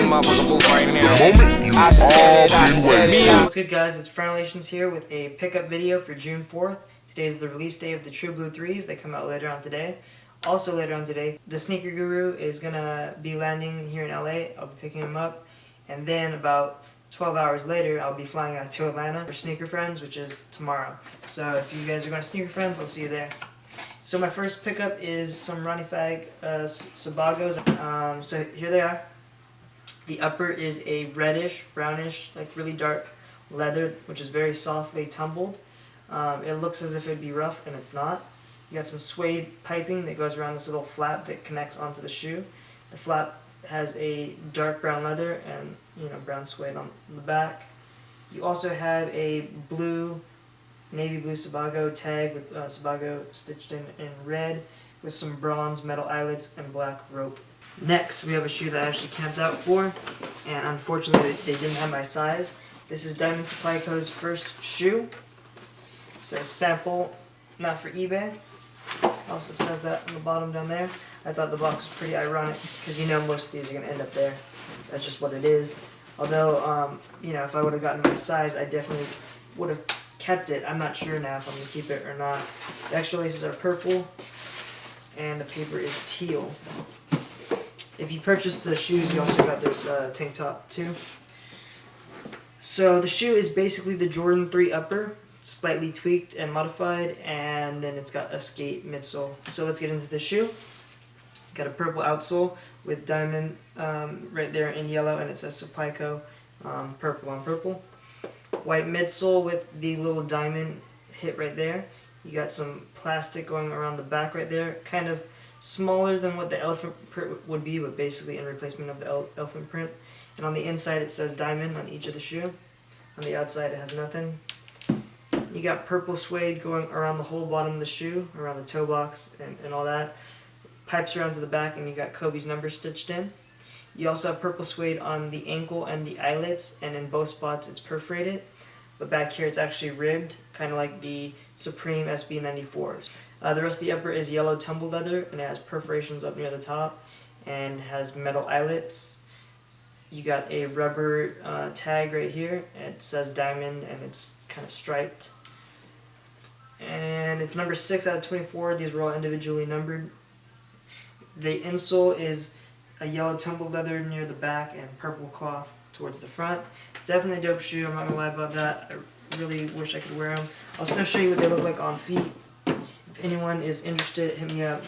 motherfucking booth right now. I said it. What's good, guys? It's Franalations here with a pickup video for June 4th. Today is the release day of the True Blue 3s. They come out later on today. Also later on today, the Sneaker Guru is going to be landing here in LA. I'll be picking him up. And then about 12 hours later, I'll be flying out to Atlanta for Sneaker Friends, which is tomorrow. So if you guys are going to Sneaker Friends, I'll see you there. So my first pickup is some Ronnie Fag Sabagos. So here they are. The upper is a reddish, brownish, like really dark leather, which is very softly tumbled. It looks as if it'd be rough, and it's not. You got some suede piping that goes around this little flap that connects onto the shoe. The flap has a dark brown leather and brown suede on the back. You also have a navy blue Sabago tag with Sabago stitched in red with some bronze metal eyelets and black rope. Next, we have a shoe that I actually camped out for, and unfortunately they didn't have my size. This is Diamond Supply Co.'s first shoe. It says sample, not for eBay. Also says that on the bottom down there. I thought the box was pretty ironic because most of these are going to end up there. That's just what it is. Although, if I would have gotten my size, I definitely would have kept it. I'm not sure now if I'm going to keep it or not. The extra laces are purple, and the paper is teal. If you purchase the shoes, you also got this tank top too. So the shoe is basically the Jordan 3 upper, slightly tweaked and modified, and then it's got a skate midsole. So let's get into the shoe. Got a purple outsole with diamond right there in yellow, and it says Supply Co. Purple on purple. White midsole with the little diamond hit right there. You got some plastic going around the back right there, kind of smaller than what the elephant print would be, but basically in replacement of the elephant print. And on the inside it says diamond on each of the shoe. On the outside it has nothing. You got purple suede going around the whole bottom of the shoe, around the toe box and all that. Pipes around to the back, and you got Kobe's number stitched in. You also have purple suede on the ankle and the eyelets, and in both spots it's perforated. But back here it's actually ribbed, kind of like the Supreme SB94s. The rest of the upper is yellow tumbled leather, and it has perforations up near the top, and has metal eyelets. You got a rubber tag right here. It says diamond, and it's kind of striped. And it's number 6 out of 24. These were all individually numbered. The insole is a yellow tumbled leather near the back and purple cloth towards the front. Definitely a dope shoe, I'm not going to lie about that. I really wish I could wear them. I'll still show you what they look like on feet. If anyone is interested, hit me up.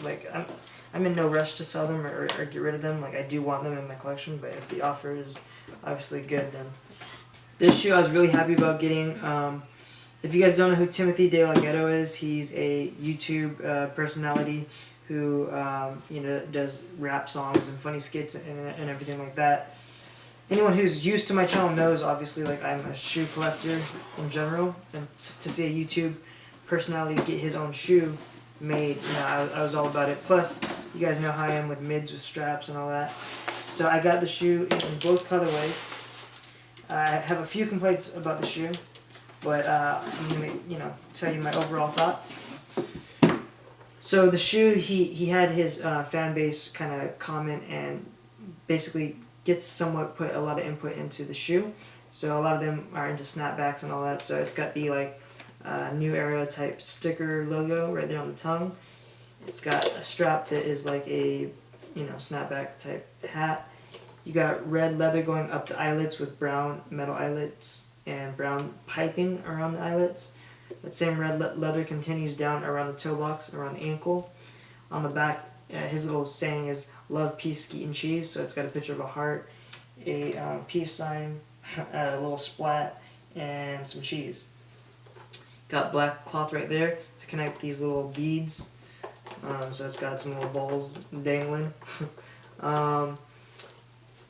I'm in no rush to sell them or get rid of them. I do want them in my collection, but if the offer is obviously good, then. This shoe I was really happy about getting. If you guys don't know who Timothy De La Ghetto is, he's a YouTube personality who does rap songs and funny skits and everything like that. Anyone who's used to my channel knows, obviously, I'm a shoe collector in general, and to see a YouTube personality get his own shoe made, I was all about it. Plus, you guys know how I am with mids with straps and all that. So I got the shoe in both colorways. I have a few complaints about the shoe, but I'm gonna tell you my overall thoughts. So the shoe, he had his fan base kind of comment and basically somewhat put a lot of input into the shoe. So a lot of them are into snapbacks and all that. So it's got the New Era type sticker logo right there on the tongue. It's got a strap that is like a snapback type hat. You got red leather going up the eyelets with brown metal eyelets and brown piping around the eyelets. That same red leather continues down around the toe box, around the ankle. On the back, his little saying is "Love, Peace, Skeet, and Cheese." So it's got a picture of a heart, a peace sign, a little splat, and some cheese. Got black cloth right there to connect these little beads. So it's got some little balls dangling.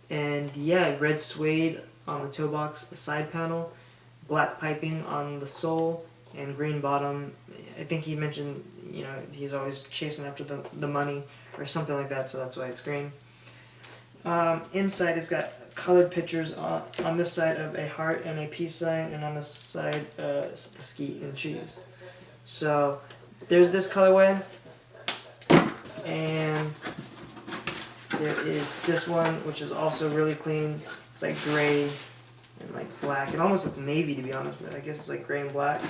And yeah, red suede on the toe box, the side panel, black piping on the sole, and green bottom. I think he mentioned, he's always chasing after the money or something like that, so that's why it's green. Inside it's got colored pictures on this side of a heart and a peace sign, and on this side the skeet and cheese. So there's this colorway, and There is this one, which is also really clean. It's like gray and like black. It almost looks navy, to be honest, but I guess it's like gray and black.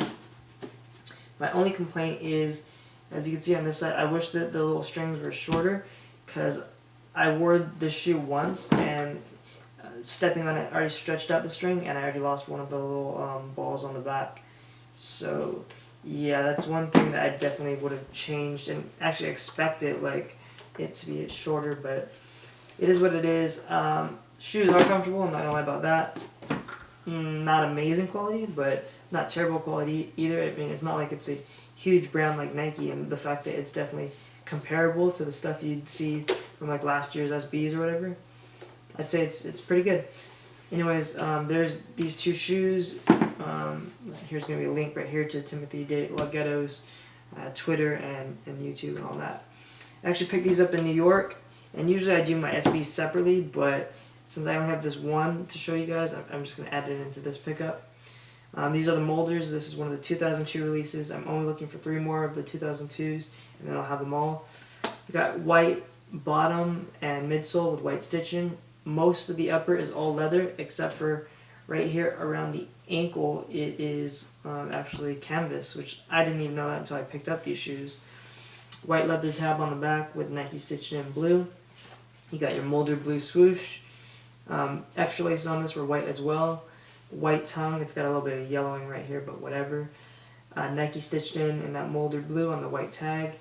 My only complaint is, as you can see on this side, I wish that the little strings were shorter, because I wore this shoe once and stepping on it already stretched out the string, and I already lost one of the little balls on the back. So yeah, that's one thing that I definitely would have changed, and actually expected like it to be shorter, but it is what it is. Shoes are comfortable, I'm not gonna lie about that. Not amazing quality, but not terrible quality either. I mean, it's not like it's a huge brand like Nike, and the fact that it's definitely comparable to the stuff you'd see from like last year's SBs or whatever, I'd say it's pretty good. Anyways, there's these two shoes. Here's going to be a link right here to Timothy De La Ghetto's Twitter and YouTube and all that. I actually picked these up in New York, and usually I do my SBs separately, but since I only have this one to show you guys, I'm just going to add it into this pickup. These are the molders. This is one of the 2002 releases. I'm only looking for 3 more of the 2002s, and then I'll have them all. We got white bottom and midsole with white stitching. Most of the upper is all leather, except for right here around the ankle, it is actually canvas, which I didn't even know that until I picked up these shoes. White leather tab on the back with Nike stitched in blue. You got your molded blue swoosh. Extra laces on this were white as well. White tongue, it's got a little bit of yellowing right here, but whatever. Nike stitched in that molded blue on the white tag.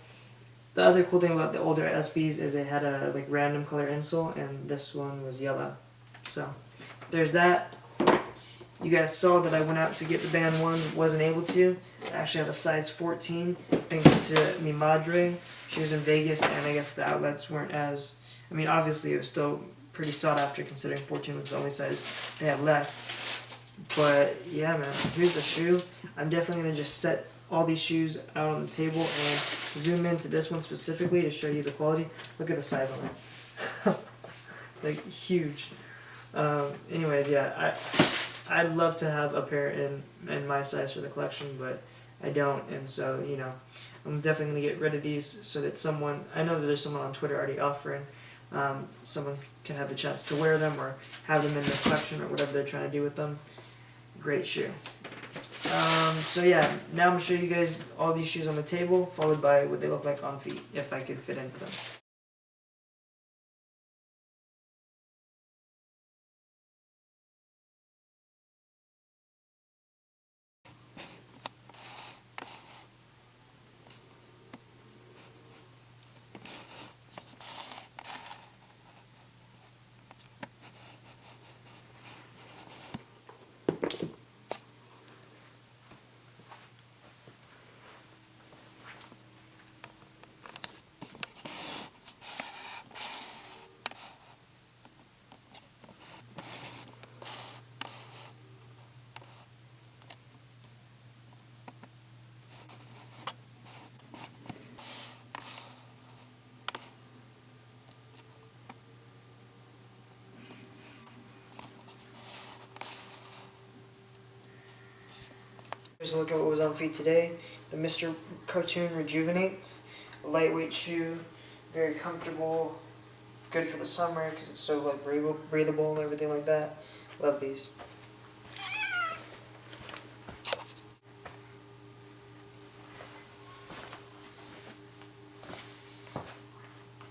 The other cool thing about the older SBs is it had a like random color insole, and this one was yellow. So there's that. You guys saw that I went out to get the band one, wasn't able to. I actually have a size 14 thanks to mi madre. She was in Vegas, and I guess the outlets weren't as, I mean, obviously it was still pretty sought after considering 14 was the only size they had left. But yeah, man, here's the shoe. I'm definitely going to just set all these shoes out on the table and zoom into this one specifically to show you the quality. Look at the size on it. Like, huge. Anyways, yeah, I'd love to have a pair in my size for the collection, but I don't, and so, you know, I'm definitely going to get rid of these so that someone, I know that there's someone on Twitter already offering, someone can have the chance to wear them or have them in their collection or whatever they're trying to do with them. Great shoe. So yeah, now I'm going to show you guys all these shoes on the table, followed by what they look like on feet, if I could fit into them. Here's a look at what was on feet today. The Mr. Cartoon Rejuvenates. A lightweight shoe, very comfortable, good for the summer because it's so like breathable and everything like that. Love these.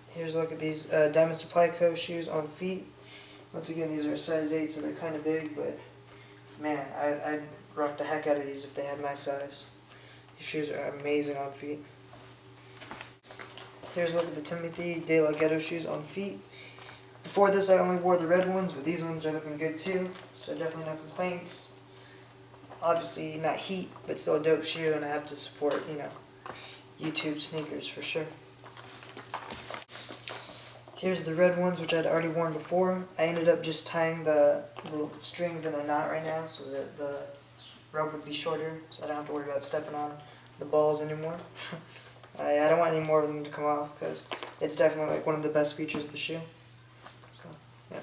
Here's a look at these Diamond Supply Co. shoes on feet. Once again, these are a size 8, so they're kind of big, but man, I'd rock the heck out of these if they had my size. These shoes are amazing on feet. Here's a look at the Timothy De La Ghetto shoes on feet. Before this I only wore the red ones, but these ones are looking good too, so definitely no complaints. Obviously not heat, but still a dope shoe, and I have to support, you know, YouTube sneakers for sure. Here's the red ones, which I'd already worn before. I ended up just tying the little strings in a knot right now so that the rope would be shorter, so I don't have to worry about stepping on the balls anymore. I don't want any more of them to come off because it's definitely like one of the best features of the shoe. So, yeah.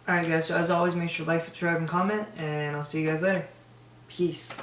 Alright guys, so as always, make sure to like, subscribe, and comment, and I'll see you guys later. Peace.